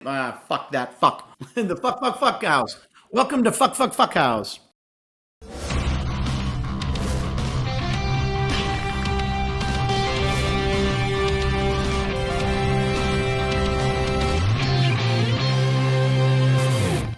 Fuck that. Fuck. The fuck house. Welcome to fuck house.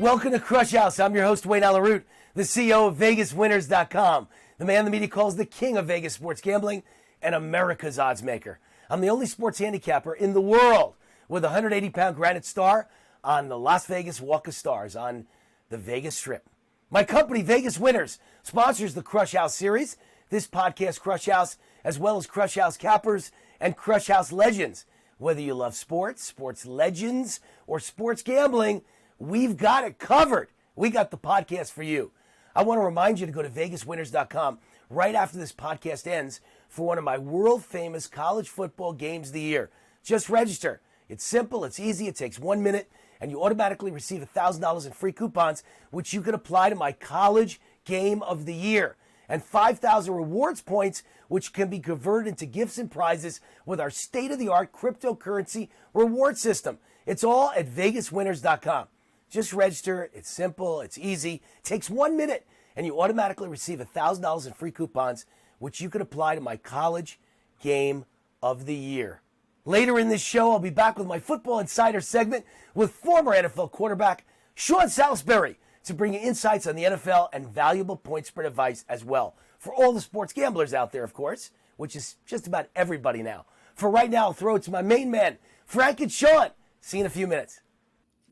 Welcome to Krush House. I'm your host, Wayne Allyn, the CEO of VegasWinners.com, the man the media calls the king of Vegas sports gambling and America's odds maker. I'm the only sports handicapper in the world with a 180-pound granite star on the Las Vegas Walk of Stars on the Vegas Strip. My company, Vegas Winners, sponsors the Krush House series, this podcast, Krush House, as well as Krush House Cappers and Krush House Legends. Whether you love sports, sports legends, or sports gambling, we've got it covered. We got the podcast for you. I want to remind you to go to VegasWinners.com right after this podcast ends for one of my world-famous college football games of the year. Just register. It's simple, it's easy, it takes 1 minute, and you automatically receive $1,000 in free coupons, which you can apply to my college game of the year. And 5,000 rewards points, which can be converted into gifts and prizes with our state-of-the-art cryptocurrency reward system. It's all at VegasWinners.com. Just register. It's simple. It's easy. It takes 1 minute, and you automatically receive $1,000 in free coupons, which you can apply to my college game of the year. Later in this show, I'll be back with my Football Insider segment with former NFL quarterback Sean Salisbury to bring you insights on the NFL and valuable point spread advice as well. For all the sports gamblers out there, of course, which is just about everybody now. For right now, I'll throw it to my main man, Frank and Sean. See you in a few minutes.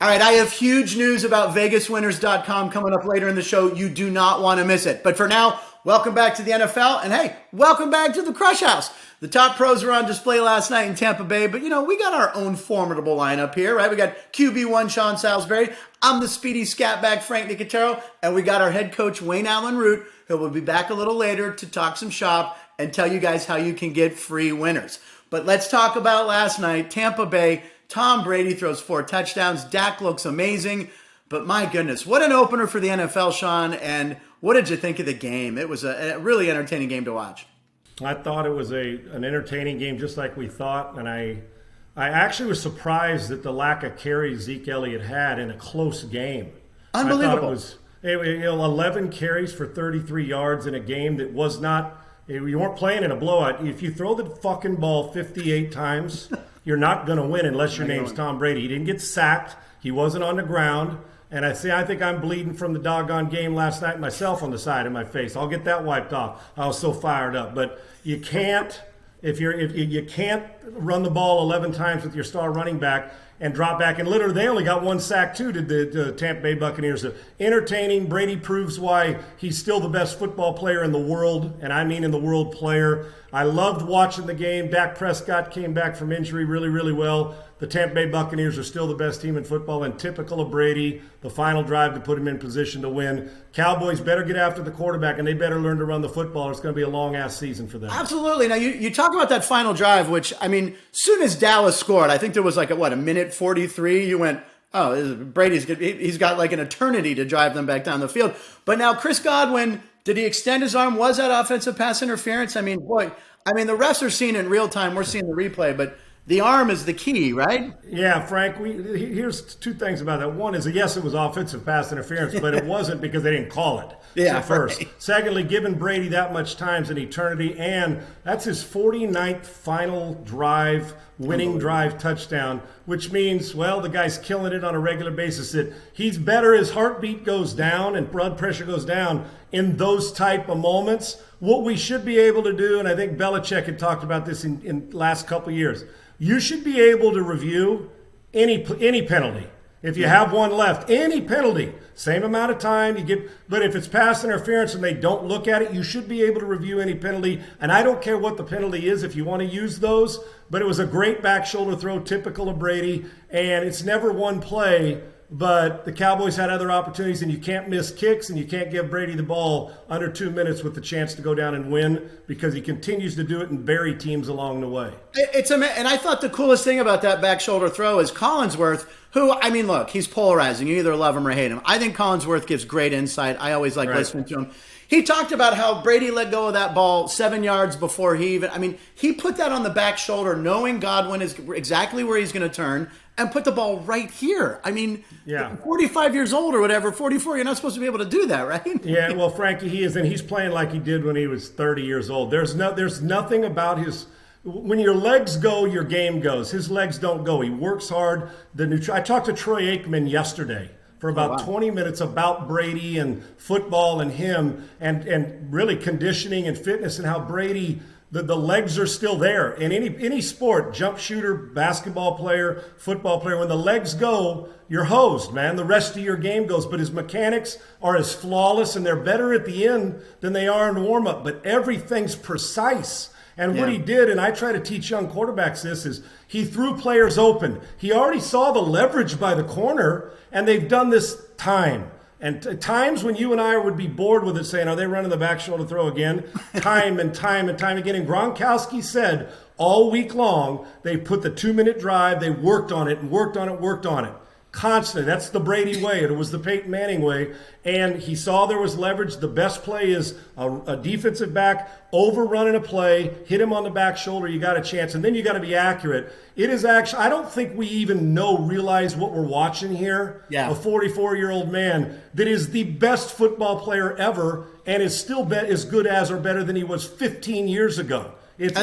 All right, I have huge news about VegasWinners.com coming up later in the show. You do not want to miss it. But for now, welcome back to the NFL. And hey, welcome back to the Krush House. The top pros were on display last night in Tampa Bay. But, we got our own formidable lineup here, right? We got QB1 Sean Salisbury. I'm the speedy scatback Frank Nicotero. And we got our head coach Wayne Allyn, who will be back a little later to talk some shop and tell you guys how you can get free winners. But let's talk about last night. Tampa Bay. Tom Brady throws 4 touchdowns. Dak looks amazing. But my goodness, what an opener for the NFL, Sean. And what did you think of the game? It was a really entertaining game to watch. I thought it was an entertaining game just like we thought. And I actually was surprised at the lack of carries Zeke Elliott had in a close game. Unbelievable. I thought it was 11 carries for 33 yards in a game that was not – you weren't playing in a blowout. If you throw the fucking ball 58 times – you're not going to win unless your name's Tom Brady. He didn't get sacked. He wasn't on the ground. And I think I'm bleeding from the doggone game last night myself on the side of my face. I'll get that wiped off. I was so fired up. But you can't if you can't run the ball 11 times with your star running back and drop back. And literally, they only got 1 sack, too, to the Tampa Bay Buccaneers. So entertaining. Brady proves why he's still the best football player in the world, and I mean in the world player. I loved watching the game. Dak Prescott came back from injury really, really well. The Tampa Bay Buccaneers are still the best team in football, and typical of Brady, the final drive to put him in position to win. Cowboys better get after the quarterback, and they better learn to run the football. It's going to be a long-ass season for them. Absolutely. Now, you talk about that final drive, which, soon as Dallas scored, I think there was a minute 43, you went, oh, Brady's good. He's got like an eternity to drive them back down the field. But now Chris Godwin, did he extend his arm? Was that offensive pass interference? The refs are seeing it in real time. We're seeing the replay, but the arm is the key, right? Yeah, Frank, here's 2 things about that. One is, yes, it was offensive pass interference, but it wasn't because they didn't call it. Yeah, first. Right. Secondly, giving Brady that much time is an eternity, and that's his 49th final drive, winning drive touchdown, which means, the guy's killing it on a regular basis. That he's better, his heartbeat goes down and blood pressure goes down in those type of moments. What we should be able to do, and I think Belichick had talked about this in last couple of years, you should be able to review any penalty. If you have one left, any penalty, same amount of time you get. But if it's pass interference and they don't look at it, you should be able to review any penalty. And I don't care what the penalty is if you want to use those. But it was a great back shoulder throw, typical of Brady. And it's never one play. But the Cowboys had other opportunities, and you can't miss kicks, and you can't give Brady the ball under 2 minutes with the chance to go down and win, because he continues to do it and bury teams along the way. And I thought the coolest thing about that back shoulder throw is Collinsworth, who, look, he's polarizing. You either love him or hate him. I think Collinsworth gives great insight. I always like listening to him. He talked about how Brady let go of that ball 7 yards before he even – he put that on the back shoulder knowing Godwin is exactly where he's going to turn. and put the ball right here. I mean, Yeah. 45 years old or whatever, 44, you're not supposed to be able to do that, right? Yeah, well, Frankie, he is, and he's playing like he did when he was 30 years old. There's nothing about his. When your legs go, your game goes. His legs don't go. He works hard. I talked to Troy Aikman yesterday for about 20 minutes about Brady and football and him and really conditioning and fitness and how Brady, the legs are still there. In any sport, jump shooter, basketball player, football player, when the legs go, you're hosed, man. The rest of your game goes. But his mechanics are as flawless and they're better at the end than they are in warm-up. But everything's precise. And what he did, and I try to teach young quarterbacks this, is he threw players open. He already saw the leverage by the corner, and they've done this time. And times when you and I would be bored with it saying, are they running the back shoulder throw again? Time and time and time again. And Gronkowski said all week long, they put the 2-minute drive, they worked on it and worked on it. Constantly. That's the Brady way. It was the Peyton Manning way. And he saw there was leverage. The best play is a defensive back overrunning a play, hit him on the back shoulder, you got a chance. And then you got to be accurate. It is actually, I don't think we even realize what we're watching here. Yeah. A 44-year-old man that is the best football player ever and is still as good as or better than he was 15 years ago. It's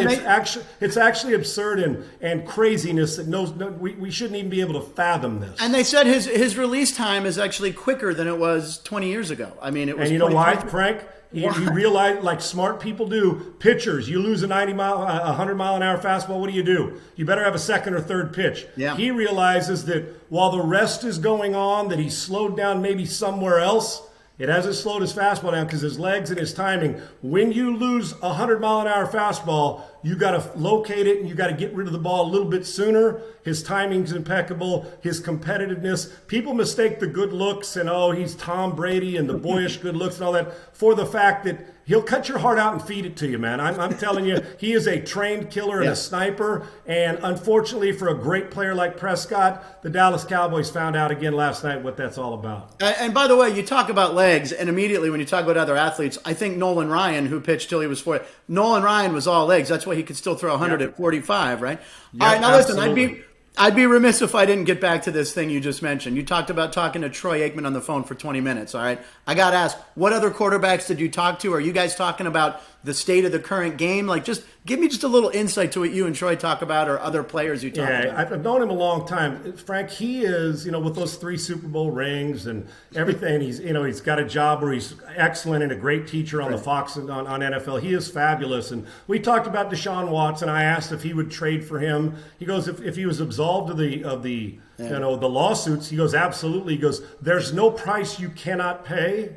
actually absurd and craziness that we shouldn't even be able to fathom this. And they said his release time is actually quicker than it was 20 years ago. I mean, it was. And you know why, Frank? You realize, like smart people do, pitchers, you lose a 100-mile-an-hour fastball, what do? You better have a second or third pitch. Yeah. He realizes that while the rest is going on, that he's slowed down maybe somewhere else. It hasn't slowed his fastball down because his legs and his timing. When you lose a 100-mile-an-hour fastball, you got to locate it and you got to get rid of the ball a little bit sooner. His timing's impeccable. His competitiveness. People mistake the good looks and, he's Tom Brady and the boyish good looks and all that for the fact that he'll cut your heart out and feed it to you, man. I'm telling you, he is a trained killer and a sniper. And unfortunately, for a great player like Prescott, the Dallas Cowboys found out again last night what that's all about. And by the way, you talk about legs, and immediately when you talk about other athletes, I think Nolan Ryan, who pitched till he was 40, Nolan Ryan was all legs. That's why he could still throw 100 at 45, right? Yep, all right, now absolutely. listen, I'd be remiss if I didn't get back to this thing you just mentioned. You talked about talking to Troy Aikman on the phone for 20 minutes, all right? I got to ask, what other quarterbacks did you talk to? Are you guys talking about the state of the current game? Like, just give me just a little insight to what you and Troy talk about or other players you talk about. Yeah, I've known him a long time. Frank, he is, with those 3 Super Bowl rings and everything, he's got a job where he's excellent and a great teacher on the Fox on NFL. He is fabulous. And we talked about Deshaun Watson. I asked if he would trade for him. He goes, if he was absolved of the lawsuits, he goes, absolutely. He goes, there's no price you cannot pay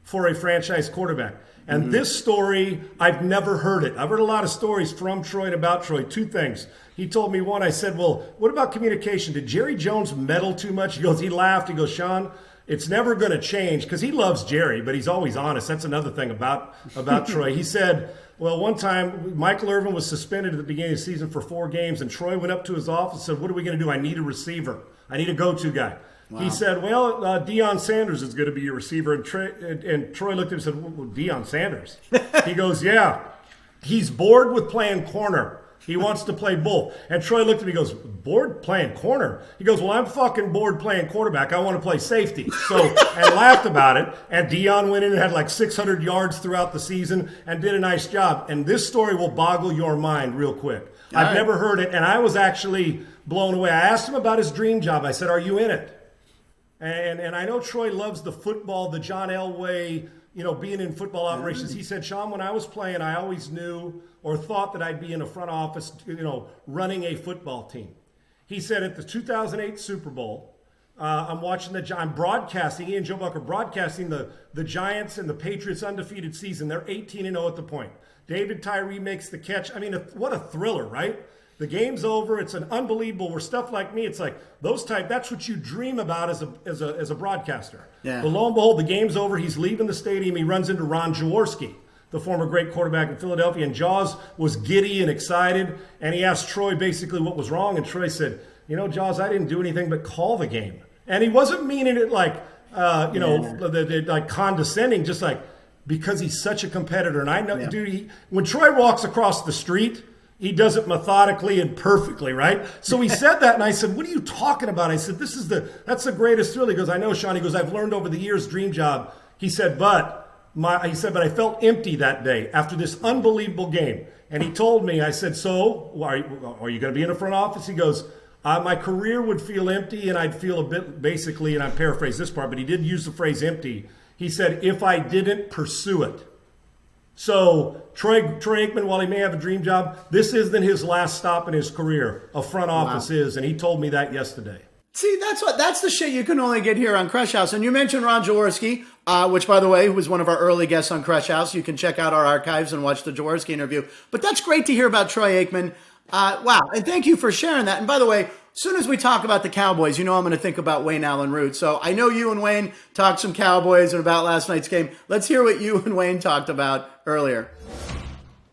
for a franchise quarterback. And this story, I've never heard it. I've heard a lot of stories from Troy and about Troy. 2 things. He told me one. I said, well, what about communication? Did Jerry Jones meddle too much? He laughed. He goes, Sean, it's never going to change because he loves Jerry, but he's always honest. That's another thing about Troy. He said, well, one time Michael Irvin was suspended at the beginning of the season for 4 games, and Troy went up to his office and said, what are we going to do? I need a receiver. I need a go-to guy. Wow. He said, well, Deion Sanders is going to be your receiver. And Troy looked at him and said, well, Deion Sanders? He goes, yeah. He's bored with playing corner. He wants to play both. And Troy looked at me and goes, bored playing corner? He goes, well, I'm fucking bored playing quarterback. I want to play safety. And laughed about it. And Deion went in and had like 600 yards throughout the season and did a nice job. And this story will boggle your mind real quick. I've never heard it. And I was actually blown away. I asked him about his dream job. I said, are you in it? And I know Troy loves the football, the John Elway, being in football operations. He said, Sean, when I was playing, I always knew or thought that I'd be in a front office, running a football team. He said at the 2008 Super Bowl, I'm broadcasting, he and Joe Buck are broadcasting the Giants and the Patriots undefeated season. They're 18-0 at the point. David Tyree makes the catch. I mean, what a thriller, right? The game's over. It's an unbelievable. Where stuff like me, it's like that's what you dream about as a broadcaster. Yeah. But lo and behold, the game's over. He's leaving the stadium. He runs into Ron Jaworski, the former great quarterback in Philadelphia. And Jaws was giddy and excited. And he asked Troy basically what was wrong. And Troy said, Jaws, I didn't do anything but call the game. And he wasn't meaning it like, like condescending, just like because he's such a competitor. And I know, dude, when Troy walks across the street, he does it methodically and perfectly, right? So he said that, and I said, what are you talking about? I said, that's the greatest thrill. He goes, I know, Sean. He goes, I've learned over the years, dream job. He said, but I felt empty that day after this unbelievable game. And he told me, I said, so are you going to be in the front office? He goes, my career would feel empty, and I'd feel a bit, basically, and I paraphrase this part, but he did use the phrase empty. He said, if I didn't pursue it. So Troy Aikman, while he may have a dream job, this isn't his last stop in his career. A front office is, and he told me that yesterday. See, that's the shit you can only get here on Krush House. And you mentioned Ron Jaworski, which, by the way, was one of our early guests on Krush House. You can check out our archives and watch the Jaworski interview. But that's great to hear about Troy Aikman. Wow, and thank you for sharing that. And by the way, as soon as we talk about the Cowboys, you know I'm going to think about Wayne Allyn Root. So I know you and Wayne talked some Cowboys and about last night's game. Let's hear what you and Wayne talked about earlier.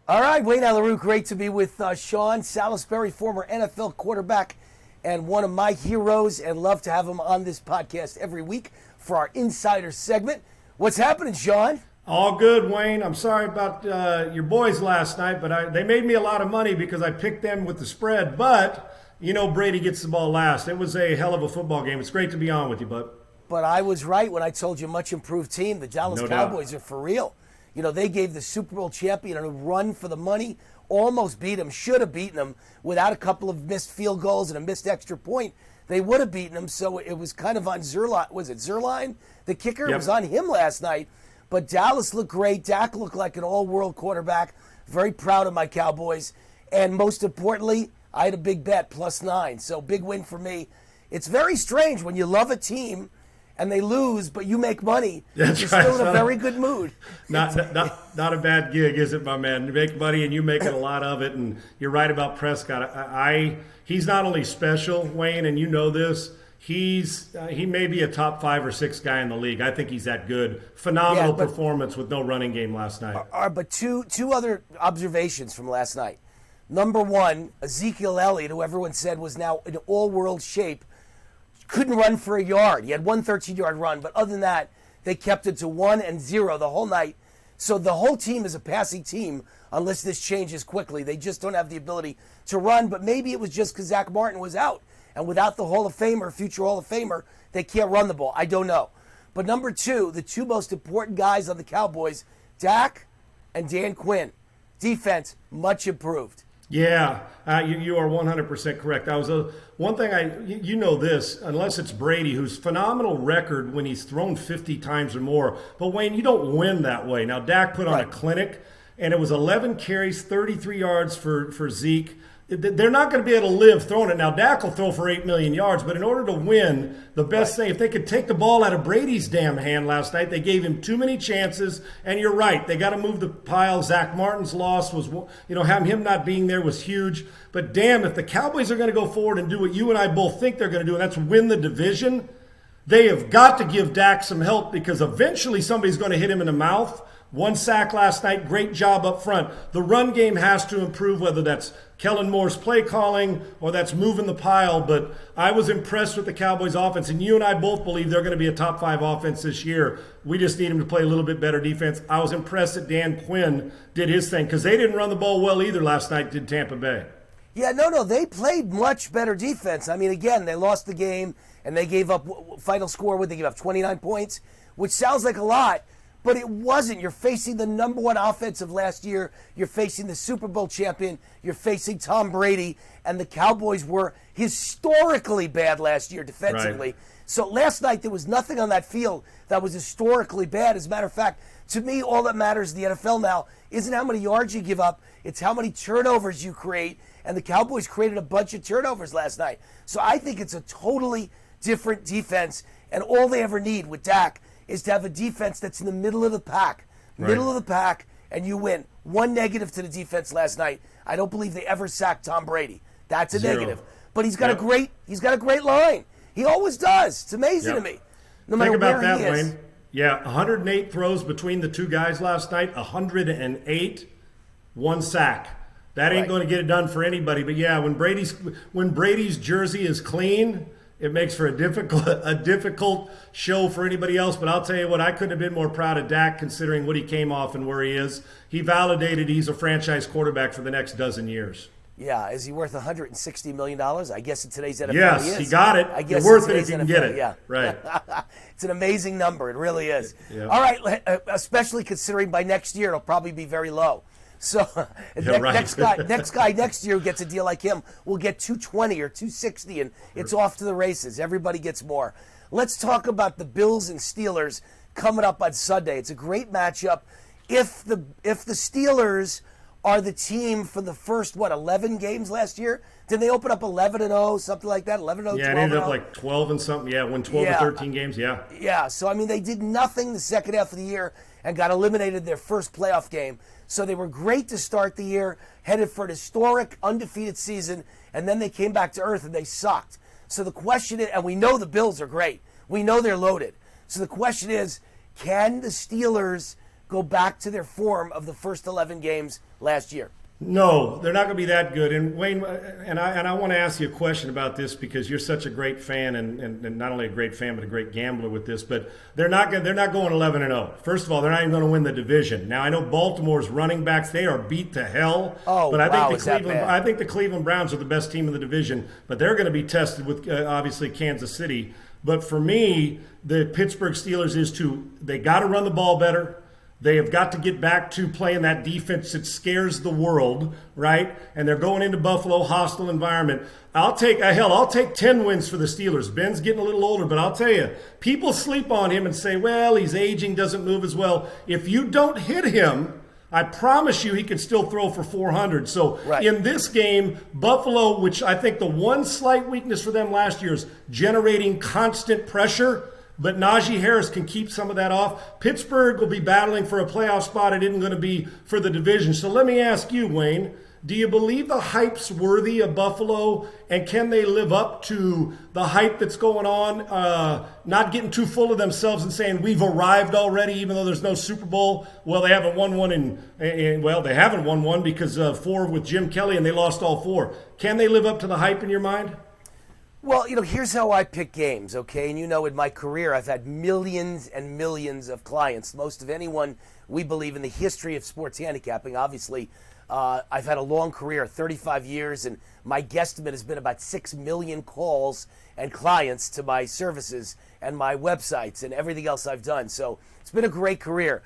All right, Wayne Allyn Root, great to be with Sean Salisbury, former NFL quarterback and one of my heroes, and love to have him on this podcast every week for our Insider segment. What's happening, Sean? All good, Wayne. I'm sorry about your boys last night, but they made me a lot of money because I picked them with the spread. But, you know, Brady gets the ball last. It was a hell of a football game. It's great to be on with you, bud. But I was right when I told you much improved team. The Dallas Cowboys are for real. You know, they gave the Super Bowl champion a run for the money, almost beat him, should have beaten him without a couple of missed field goals and a missed extra point. They would have beaten him, so it was kind of on Zerline. Was it Zerline, the kicker? Yep. It was on him last night. But Dallas looked great. Dak looked like an all-world quarterback. Very proud of my Cowboys. And most importantly, I had a big bet, +9. So big win for me. It's very strange when you love a team and they lose, but you make money. That's You're right. still in a very good mood. Not a bad gig, is it, my man? You make money and you make a lot of it. And you're right about Prescott. He's not only special, Wayne, and you know this. He may be a top 5 or 6 guy in the league. I think he's that good. Phenomenal performance with no running game last night. But two other observations from last night. Number one, Ezekiel Elliott, who everyone said was now in all-world shape, couldn't run for a yard. He had one 13-yard run, but other than that, they kept it to 1 and 0 the whole night. So the whole team is a passing team unless this changes quickly. They just don't have the ability to run, but maybe it was just because Zach Martin was out. And without the Hall of Famer, future Hall of Famer, they can't run the ball. I don't know. But number two, the two most important guys on the Cowboys, Dak and Dan Quinn. Defense, much improved. Yeah, you are 100% correct. One thing you know this, unless it's Brady, who's phenomenal record when he's thrown 50 times or more. But Wayne, you don't win that way. Now Dak put on a clinic, and it was 11 carries, 33 yards for Zeke. They're not going to be able to live throwing it. Now, Dak will throw for 8 million yards, but in order to win, the best thing, if they could take the ball out of Brady's damn hand last night, they gave him too many chances, and you're right. They got to move the pile. Zach Martin's loss was, having him not being there was huge. But damn, if the Cowboys are going to go forward and do what you and I both think they're going to do, and that's win the division, they have got to give Dak some help because eventually somebody's going to hit him in the mouth. 1 sack last night, great job up front. The run game has to improve, whether that's Kellen Moore's play calling or that's moving the pile. But I was impressed with the Cowboys offense, and you and I both believe they're going to be a top 5 offense this year. We just need them to play a little bit better defense. I was impressed that Dan Quinn did his thing because they didn't run the ball well either last night, did Tampa Bay. Yeah, no, they played much better defense. I mean, again, they lost the game, and they gave up, final score, they gave up 29 points, which sounds like a lot. But it wasn't. You're facing the number 1 offensive last year. You're facing the Super Bowl champion. You're facing Tom Brady. And the Cowboys were historically bad last year defensively. Right. So last night there was nothing on that field that was historically bad. As a matter of fact, to me, all that matters in the NFL now isn't how many yards you give up. It's how many turnovers you create. And the Cowboys created a bunch of turnovers last night. So I think it's a totally different defense. And all they ever need with Dak is to have a defense that's in the middle of the pack. Middle of the pack, and you win. 1 negative to the defense last night. I don't believe they ever sacked Tom Brady. That's a 0 negative. But he's got a great line. He always does. It's amazing to me. No matter Think about where that, he is. Wayne. Yeah, 108 throws between the two guys last night, 108, 1 sack. That ain't going to get it done for anybody. But yeah, when Brady's jersey is clean, it makes for a difficult show for anybody else. But I'll tell you what, I couldn't have been more proud of Dak considering what he came off and where he is. He validated he's a franchise quarterback for the next dozen years. Yeah, is he worth $160 million? I guess in today's NFL Yes, he is. he got it. I guess You're worth in it if today's you can NFL, get it. Yeah. Right. It's an amazing number. It really is. Yeah. All right, especially considering by next year it'll probably be very low. So right. next guy next year who gets a deal like him will get 220 or 260, and it's off to the races. Everybody gets more. Let's talk about the Bills and Steelers coming up on Sunday. It's a great matchup. If the Steelers are the team for the first 11 games last year, did they open up 11-0, something like that? 11-0, Yeah, it ended up like 12 and something. Yeah, won 12 or 13 games. Yeah. Yeah. So I mean, they did nothing the second half of the year and got eliminated their first playoff game. So they were great to start the year, headed for an historic undefeated season, and then they came back to earth and they sucked. So the question is, and we know the Bills are great. We know they're loaded. So the question is, can the Steelers go back to their form of the first 11 games last year? No, they're not going to be that good. And Wayne, and I want to ask you a question about this because you're such a great fan, and not only a great fan but a great gambler with this. But they're not going 11-0. First of all, they're not even going to win the division. Now I know Baltimore's running backs, they are beat to hell. Oh, but wow, I think the Cleveland Browns are the best team in the division. But they're going to be tested with obviously Kansas City. But for me, the Pittsburgh Steelers they got to run the ball better. They have got to get back to playing that defense that scares the world, right? And they're going into Buffalo, hostile environment. I'll take 10 wins for the Steelers. Ben's getting a little older, but I'll tell you, people sleep on him and say, well, he's aging, doesn't move as well. If you don't hit him, I promise you he could still throw for 400. So right. In this game, Buffalo, which I think the one slight weakness for them last year is generating constant pressure, but Najee Harris can keep some of that off. Pittsburgh will be battling for a playoff spot. It isn't going to be for the division. So let me ask you, Wayne, do you believe the hype's worthy of Buffalo, and can they live up to the hype that's going on, not getting too full of themselves and saying we've arrived already even though there's no Super Bowl? Well, they haven't won one they haven't won one because 4 with Jim Kelly, and they lost all 4. Can they live up to the hype in your mind? Well, here's how I pick games, okay? And in my career, I've had millions and millions of clients, most of anyone we believe in the history of sports handicapping. Obviously, I've had a long career, 35 years, and my guesstimate has been about 6 million calls and clients to my services and my websites and everything else I've done. So it's been a great career.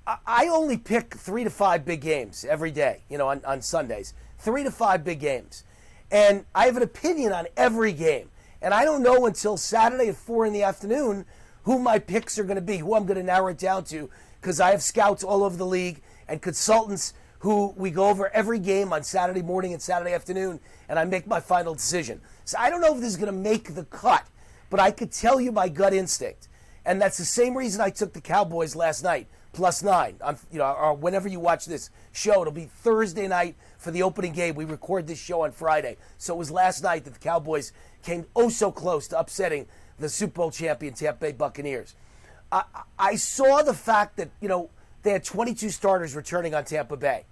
I only pick 3 to 5 big games every day, on Sundays. 3 to 5 big games. And I have an opinion on every game. And I don't know until Saturday at 4 in the afternoon who my picks are going to be, who I'm going to narrow it down to, because I have scouts all over the league and consultants who we go over every game on Saturday morning and Saturday afternoon, and I make my final decision. So I don't know if this is going to make the cut, but I could tell you my gut instinct. And that's the same reason I took the Cowboys last night, +9. Or whenever you watch this show, it'll be Thursday night for the opening game. We record this show on Friday. So it was last night that the Cowboys came so close to upsetting the Super Bowl champion Tampa Bay Buccaneers. I saw the fact that, they had 22 starters returning on Tampa Bay.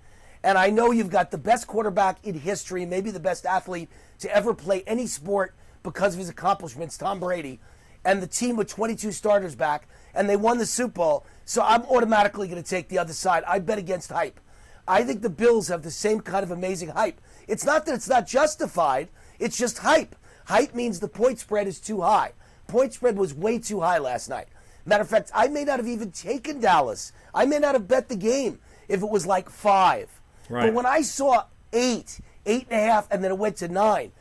And I know you've got the best quarterback in history, maybe the best athlete to ever play any sport because of his accomplishments, Tom Brady, and the team with 22 starters back, and they won the Super Bowl. So I'm automatically going to take the other side. I bet against hype. I think the Bills have the same kind of amazing hype. It's not that it's not justified. It's just hype. Hype means the point spread is too high. Point spread was way too high last night. Matter of fact, I may not have even taken Dallas. I may not have bet the game if it was like 5. Right. But when I saw 8, 8.5, and then it went to 9,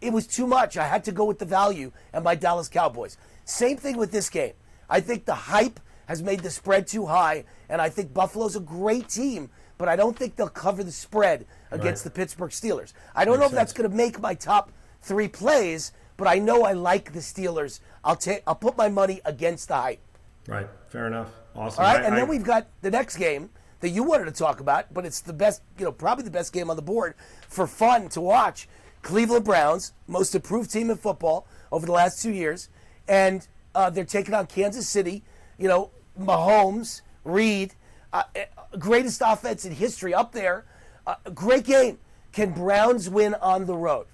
it was too much. I had to go with the value and my Dallas Cowboys. Same thing with this game. I think the hype has made the spread too high, and I think Buffalo's a great team, but I don't think they'll cover the spread against the Pittsburgh Steelers. I don't know if that's going to make my top 3 plays, but I know I like the Steelers. I'll put my money against the hype. Right. Fair enough. Awesome. All right, and then we've got the next game that you wanted to talk about, but it's the best, probably the best game on the board for fun to watch. Cleveland Browns, most improved team in football over the last 2 years, and they're taking on Kansas City. Mahomes, Reed, greatest offense in history up there. Great game. Can Browns win on the road?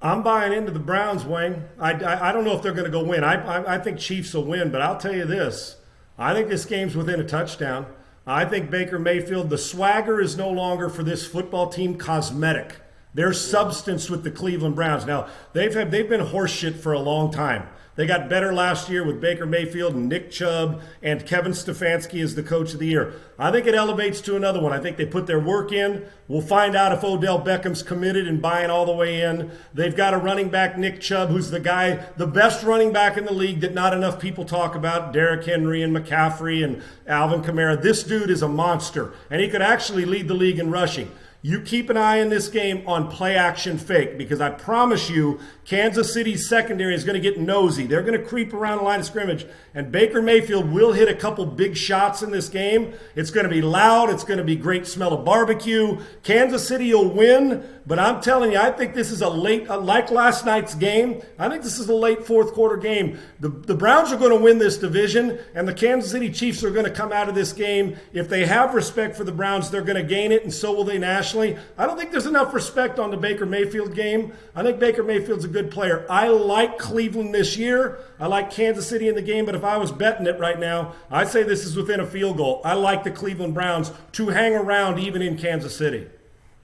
I'm buying into the Browns, Wayne. I don't know if they're going to go win. I think Chiefs will win, but I'll tell you this. I think this game's within a touchdown. I think Baker Mayfield, the swagger is no longer for this football team cosmetic. There's substance with the Cleveland Browns. Now, they've been horseshit for a long time. They got better last year with Baker Mayfield and Nick Chubb and Kevin Stefanski as the coach of the year. I think it elevates to another one. I think they put their work in. We'll find out if Odell Beckham's committed and buying all the way in. They've got a running back, Nick Chubb, who's the best running back in the league that not enough people talk about, Derrick Henry and McCaffrey and Alvin Kamara. This dude is a monster, and he could actually lead the league in rushing. You keep an eye in this game on play action fake, because I promise you Kansas City's secondary is going to get nosy. They're going to creep around the line of scrimmage, and Baker Mayfield will hit a couple big shots in this game. It's going to be loud. It's going to be great smell of barbecue. Kansas City will win, but I'm telling you, I think this is like last night's game, I think this is a late fourth quarter game. The Browns are going to win this division, and the Kansas City Chiefs are going to come out of this game. If they have respect for the Browns, they're going to gain it, and so will they nationally. I don't think there's enough respect on the Baker Mayfield game. I think Baker Mayfield's a good player. I like Cleveland this year. I like Kansas City in the game, but if I was betting it right now, I'd say this is within a field goal. I like the Cleveland Browns to hang around even in Kansas City.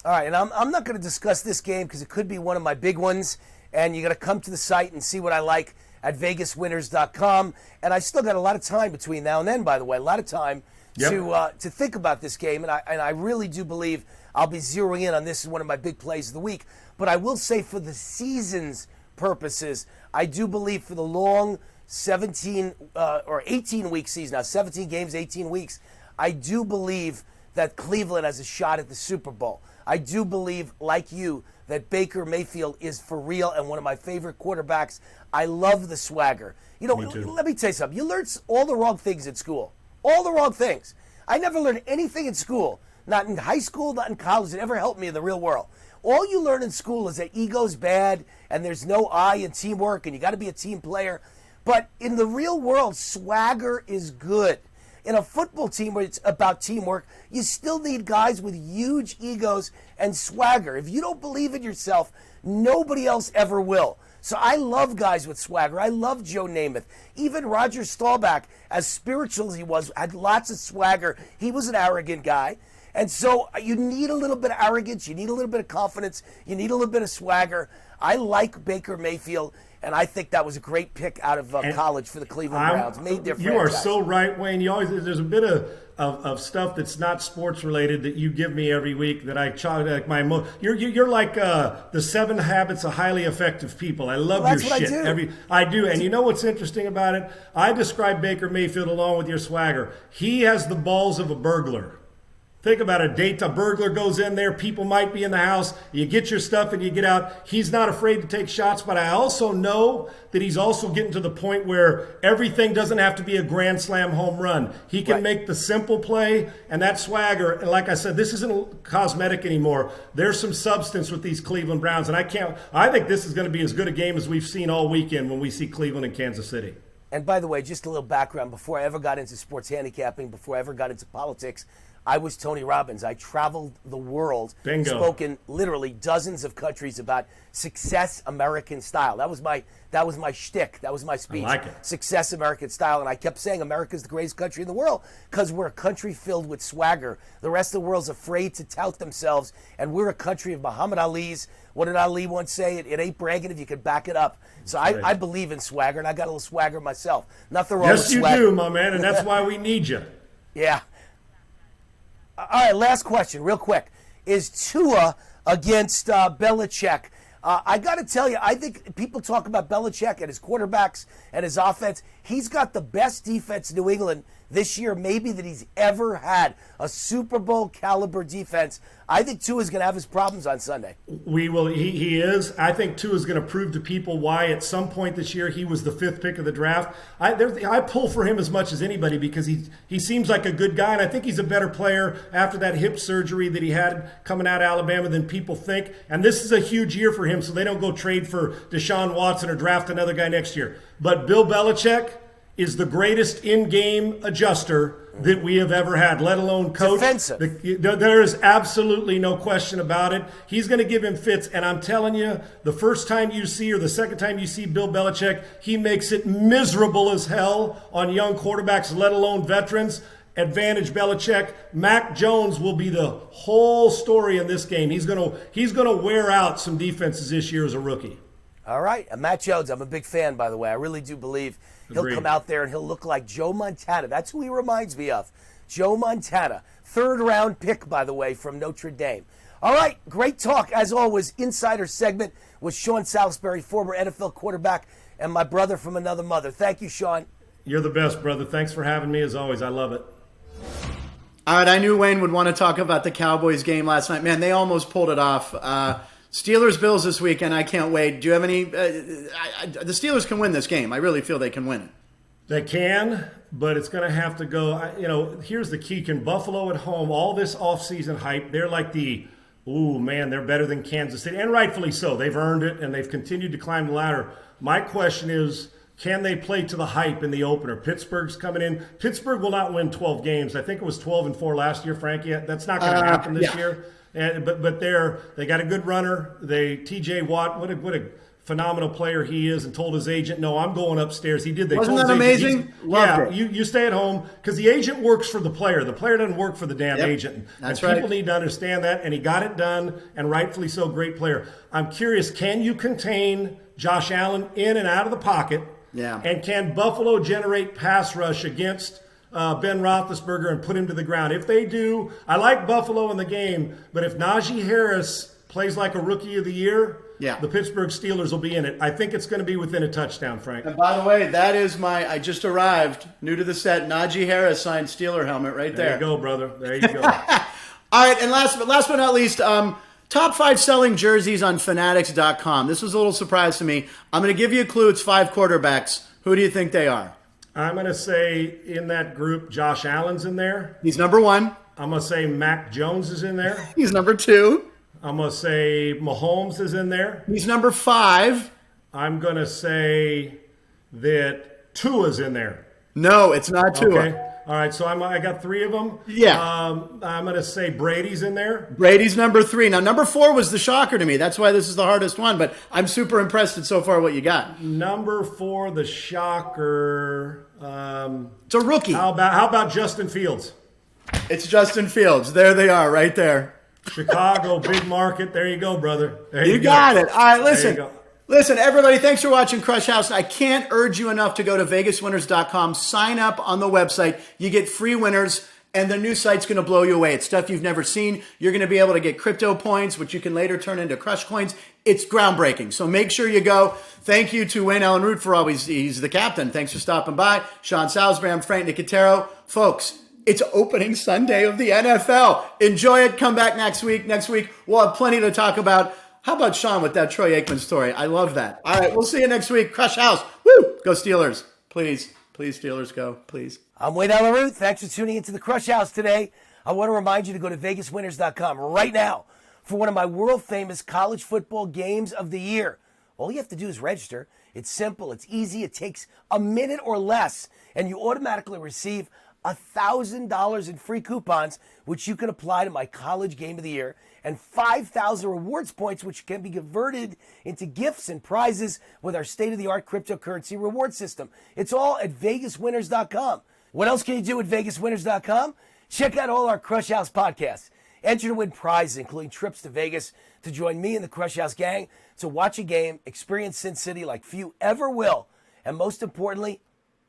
All right, and I'm not going to discuss this game because it could be one of my big ones, and you got to come to the site and see what I like at vegaswinners.com. And I still got a lot of time between now and then, by the way, a lot of time to think about this game, and I really do believe I'll be zeroing in on this as one of my big plays of the week. But I will say, for the season's purposes, I do believe for the long 17 or 18-week season, now 17 games, 18 weeks, I do believe that Cleveland has a shot at the Super Bowl. I do believe, like you, that Baker Mayfield is for real and one of my favorite quarterbacks. I love the swagger. You know, let me tell you something. You learn all the wrong things in school. All the wrong things. I never learned anything in school, not in high school, not in college, that ever helped me in the real world. All you learn in school is that ego's bad and there's no I in teamwork and you got to be a team player. But in the real world, swagger is good. In a football team where it's about teamwork, you still need guys with huge egos and swagger. If you don't believe in yourself, nobody else ever will. So I love guys with swagger. I love Joe Namath. Even Roger Staubach, as spiritual as he was, had lots of swagger. He was an arrogant guy. And so you need a little bit of arrogance. You need a little bit of confidence. You need a little bit of swagger. I like Baker Mayfield, and I think that was a great pick out of college for the Cleveland Browns. Made their franchise. You are so right, Wayne. There's a bit of stuff that's not sports related that you give me every week that I try like you're like the 7 Habits of Highly Effective People. I love your shit. I do. And you know what's interesting about it? I describe Baker Mayfield along with your swagger. He has the balls of a burglar. Think about it. A burglar goes in there. People might be in the house. You get your stuff and you get out. He's not afraid to take shots, but I also know that he's also getting to the point where everything doesn't have to be a grand slam home run. He can make the simple play, and that swagger. And like I said, this isn't cosmetic anymore. There's some substance with these Cleveland Browns, and I think this is going to be as good a game as we've seen all weekend when we see Cleveland and Kansas City. And by the way, just a little background. Before I ever got into sports handicapping, before I ever got into politics, I was Tony Robbins. I traveled the world, spoken literally dozens of countries about success American style. That was my shtick. That was my speech. I like it. Success American style. And I kept saying America's the greatest country in the world because we're a country filled with swagger. The rest of the world's afraid to tout themselves, and we're a country of Muhammad Ali's. What did Ali once say? It ain't bragging if you can back it up. So I believe in swagger, and I got a little swagger myself. Nothing wrong with swagger. Yes, you do, my man, and that's why we need you. Yeah. All right, last question, real quick. Is Tua against Belichick? I got to tell you, I think people talk about Belichick and his quarterbacks and his offense. He's got the best defense in New England this year, maybe that he's ever had. A Super Bowl caliber defense. I think Tua's going to have his problems on Sunday. We will. He is. I think Tua's going to prove to people why at some point this year he was the 5th pick of the draft. I pull for him as much as anybody because he seems like a good guy, and I think he's a better player after that hip surgery that he had coming out of Alabama than people think. And this is a huge year for him, so they don't go trade for Deshaun Watson or draft another guy next year. But Bill Belichick is the greatest in-game adjuster that we have ever had, let alone coach. Defensive. There is absolutely no question about it. He's going to give him fits, and I'm telling you, the first time you see or the second time you see Bill Belichick, he makes it miserable as hell on young quarterbacks, let alone veterans. advantage Belichick. Mac Jones will be the whole story in this game. He's gonna wear out some defenses this year as a rookie. All right. And Matt Jones, I'm a big fan, by the way. I really do believe he'll Agreed. come out there and he'll look like Joe Montana. That's who he reminds me of. Joe Montana. 3rd-round pick, by the way, from Notre Dame. All right. Great talk, as always. Insider segment with Sean Salisbury, former NFL quarterback, and my brother from another mother. Thank you, Sean. You're the best, brother. Thanks for having me, as always. I love it. All right, I knew Wayne would want to talk about the Cowboys game last night. Man, they almost pulled it off. Steelers-Bills this weekend. I can't wait. Do you have any? The Steelers can win this game. I really feel they can win it. They can, but it's going to have to go. Here's the key. Can Buffalo at home, all this offseason hype, they're like they're better than Kansas City, and rightfully so. They've earned it, and they've continued to climb the ladder. My question is, can they play to the hype in the opener? Pittsburgh's coming in. Pittsburgh will not win 12 games. I think it was 12-4 last year, Frankie. That's not going to happen this year. But they got a good runner. T.J. Watt, what a phenomenal player he is, and told his agent, "No, I'm going upstairs." He did. Wasn't that amazing? Loved it. You stay at home because the agent works for the player. The player doesn't work for the damn agent. That's and right. People need to understand that, and he got it done, and rightfully so. Great player. I'm curious, can you contain Josh Allen in and out of the pocket? Yeah. And can Buffalo generate pass rush against Ben Roethlisberger and put him to the ground? If they do, I like Buffalo in the game, but if Najee Harris plays like a rookie of the year, the Pittsburgh Steelers will be in it. I think it's going to be within a touchdown, Frank. And by the way, that is I just arrived, new to the set, Najee Harris signed Steeler helmet right there. There you go, brother. There you go. All right, and last but not least, top 5 selling jerseys on Fanatics.com. This was a little surprise to me. I'm going to give you a clue. It's 5 quarterbacks. Who do you think they are? I'm going to say in that group, Josh Allen's in there. He's number 1. I'm going to say Mac Jones is in there. He's number 2. I'm going to say Mahomes is in there. He's number 5. I'm going to say that Tua's in there. No, it's not Tua. Okay. All right, so I got 3 of them. Yeah. I'm going to say Brady's in there. Brady's number 3. Now, number 4 was the shocker to me. That's why this is the hardest one, but I'm super impressed at so far what you got. Number 4, the shocker. It's a rookie. How about Justin Fields? It's Justin Fields. There they are, right there. Chicago, big market. There you go, brother. There You got it. All right, listen. There you go. Listen, everybody, thanks for watching Krush House. I can't urge you enough to go to VegasWinners.com. Sign up on the website. You get free winners, and the new site's going to blow you away. It's stuff you've never seen. You're going to be able to get crypto points, which you can later turn into Krush coins. It's groundbreaking. So make sure you go. Thank you to Wayne Allyn Root for always, he's the captain. Thanks for stopping by. Sean Salisbury, I'm Frank Nicotero. Folks, it's opening Sunday of the NFL. Enjoy it. Come back next week. Next week, we'll have plenty to talk about. How about Sean with that Troy Aikman story? I love that. All right, we'll see you next week. Krush House. Woo! Go Steelers. Please. Please, Steelers, go. Please. I'm Wayne Allyn Root. Thanks for tuning into the Krush House today. I want to remind you to go to VegasWinners.com right now for one of my world-famous college football games of the year. All you have to do is register. It's simple. It's easy. It takes a minute or less, and you automatically receive $1,000 in free coupons, which you can apply to my college game of the year, and 5,000 rewards points, which can be converted into gifts and prizes with our state-of-the-art cryptocurrency reward system. It's all at VegasWinners.com. What else can you do at VegasWinners.com? Check out all our Krush House podcasts. Enter to win prizes, including trips to Vegas to join me and the Krush House gang to watch a game, experience Sin City like few ever will, and most importantly,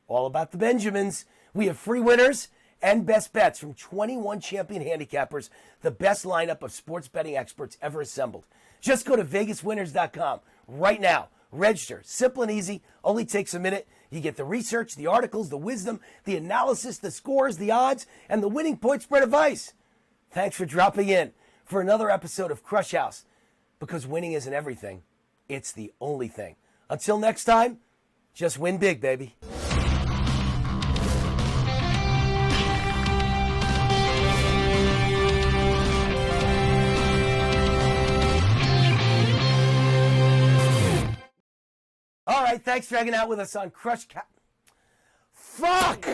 all about the Benjamins. We have free winners and best bets from 21 champion handicappers, the best lineup of sports betting experts ever assembled. Just go to VegasWinners.com right now. Register. Simple and easy. Only takes a minute. You get the research, the articles, the wisdom, the analysis, the scores, the odds, and the winning point spread advice. Thanks for dropping in for another episode of Krush House, because winning isn't everything. It's the only thing. Until next time, just win big, baby. All right, thanks for hanging out with us on Fuck!